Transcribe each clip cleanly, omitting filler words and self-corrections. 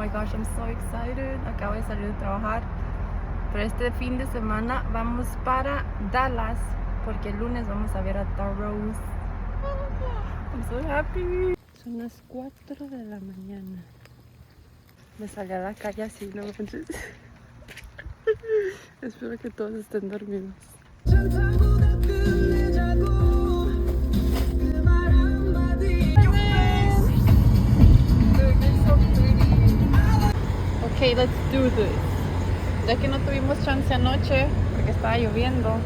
my gosh, I'm so excited. Acabo de salir de trabajar. Pero este fin de semana vamos para Dallas porque el lunes vamos a ver a The Rose. I'm so happy. Son las 4 de la mañana. Me salí a la calle así, no manches. Espero que todos estén dormidos. Okay, let's do this. Ya que no tuvimos chance anoche porque estaba lloviendo,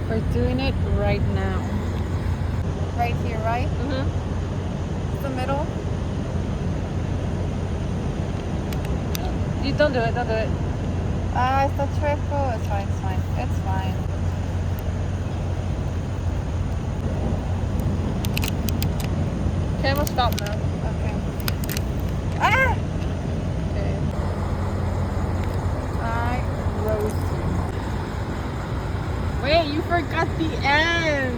we're doing it right now. Right here, right? The middle. You don't do it, don't do it. Ah, está chueco. It's fine, it's fine. It's fine. Okay, we'll stop now. Okay. Ah! Okay. I roast you. Wait, you forgot the end.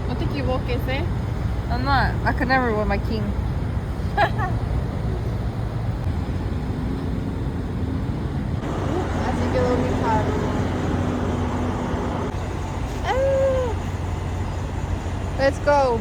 No te equivoques, eh? I'm not. I could never win my king. Así quedó mi paro. Let's go.